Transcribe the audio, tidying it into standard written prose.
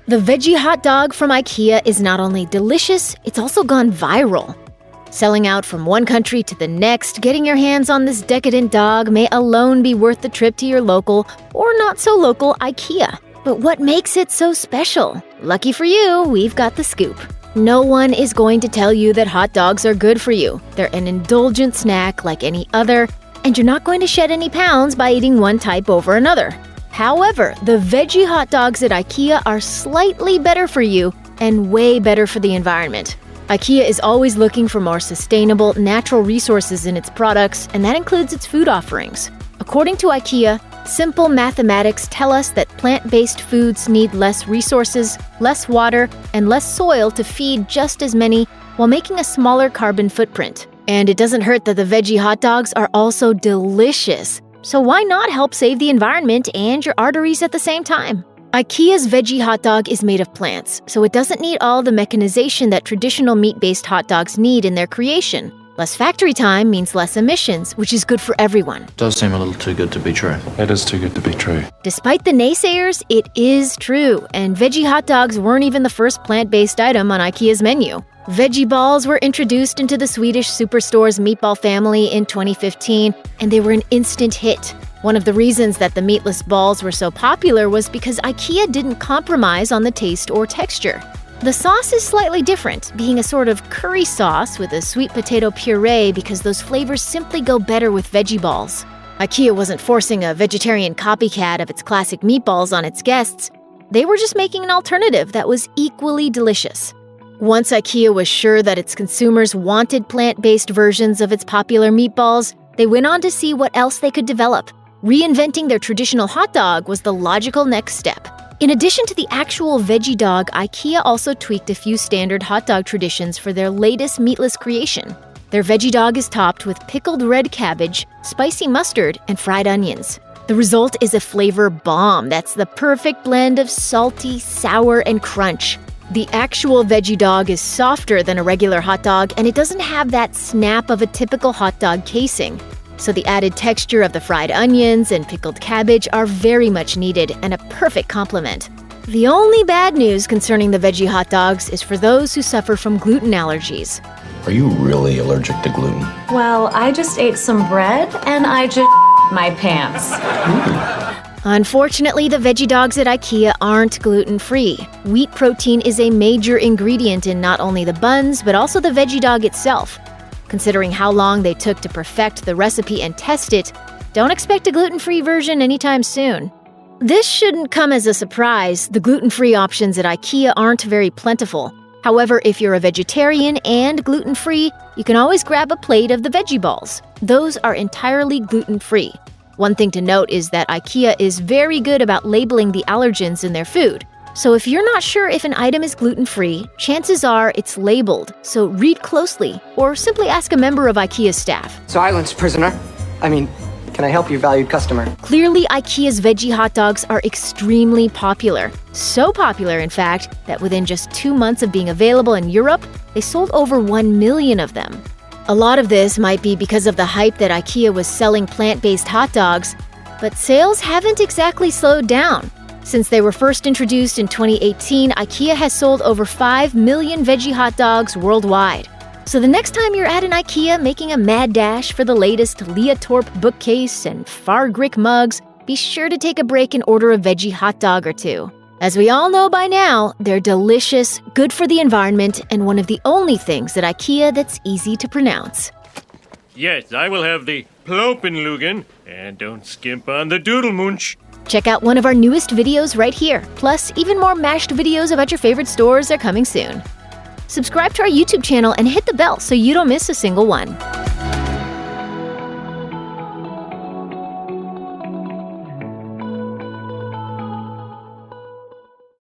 The veggie hot dog from IKEA is not only delicious, it's also gone viral. Selling out from one country to the next, getting your hands on this decadent dog may alone be worth the trip to your local or not-so-local IKEA. But what makes it so special? Lucky for you, we've got the scoop. No one is going to tell you that hot dogs are good for you. They're an indulgent snack like any other, and you're not going to shed any pounds by eating one type over another. However, the veggie hot dogs at IKEA are slightly better for you and way better for the environment. IKEA is always looking for more sustainable, natural resources in its products, and that includes its food offerings. According to IKEA, simple mathematics tell us that plant-based foods need less resources, less water, and less soil to feed just as many while making a smaller carbon footprint. And it doesn't hurt that the veggie hot dogs are also delicious. So why not help save the environment and your arteries at the same time? IKEA's veggie hot dog is made of plants, so it doesn't need all the mechanization that traditional meat-based hot dogs need in their creation. Less factory time means less emissions, which is good for everyone. Does seem a little too good to be true. It is too good to be true. Despite the naysayers, it is true, and veggie hot dogs weren't even the first plant-based item on IKEA's menu. Veggie balls were introduced into the Swedish superstore's meatball family in 2015, and they were an instant hit. One of the reasons that the meatless balls were so popular was because IKEA didn't compromise on the taste or texture. The sauce is slightly different, being a sort of curry sauce with a sweet potato puree because those flavors simply go better with veggie balls. IKEA wasn't forcing a vegetarian copycat of its classic meatballs on its guests. They were just making an alternative that was equally delicious. Once IKEA was sure that its consumers wanted plant-based versions of its popular meatballs, they went on to see what else they could develop. Reinventing their traditional hot dog was the logical next step. In addition to the actual veggie dog, IKEA also tweaked a few standard hot dog traditions for their latest meatless creation. Their veggie dog is topped with pickled red cabbage, spicy mustard, and fried onions. The result is a flavor bomb that's the perfect blend of salty, sour, and crunch. The actual veggie dog is softer than a regular hot dog, and it doesn't have that snap of a typical hot dog casing. So the added texture of the fried onions and pickled cabbage are very much needed and a perfect complement. The only bad news concerning the veggie hot dogs is for those who suffer from gluten allergies. Are you really allergic to gluten? Well, I just ate some bread and I just my pants. Unfortunately, the veggie dogs at IKEA aren't gluten-free. Wheat protein is a major ingredient in not only the buns, but also the veggie dog itself. Considering how long they took to perfect the recipe and test it, don't expect a gluten-free version anytime soon. This shouldn't come as a surprise. The gluten-free options at IKEA aren't very plentiful. However, if you're a vegetarian and gluten-free, you can always grab a plate of the veggie balls. Those are entirely gluten-free. One thing to note is that IKEA is very good about labeling the allergens in their food. So if you're not sure if an item is gluten-free, chances are it's labeled, so read closely, or simply ask a member of IKEA's staff. Silence, prisoner. Can I help you, valued customer? Clearly, IKEA's veggie hot dogs are extremely popular. So popular, in fact, that within just 2 months of being available in Europe, they sold over 1 million of them. A lot of this might be because of the hype that IKEA was selling plant-based hot dogs, but sales haven't exactly slowed down. Since they were first introduced in 2018, IKEA has sold over 5 million veggie hot dogs worldwide. So the next time you're at an IKEA making a mad dash for the latest Leah Torp bookcase and Fargrick mugs, be sure to take a break and order a veggie hot dog or two. As we all know by now, they're delicious, good for the environment, and one of the only things at IKEA that's easy to pronounce. Yes, I will have the Plopenlugen, and don't skimp on the Doodlemunch. Check out one of our newest videos right here. Plus, even more mashed videos about your favorite stores are coming soon. Subscribe to our YouTube channel and hit the bell so you don't miss a single one.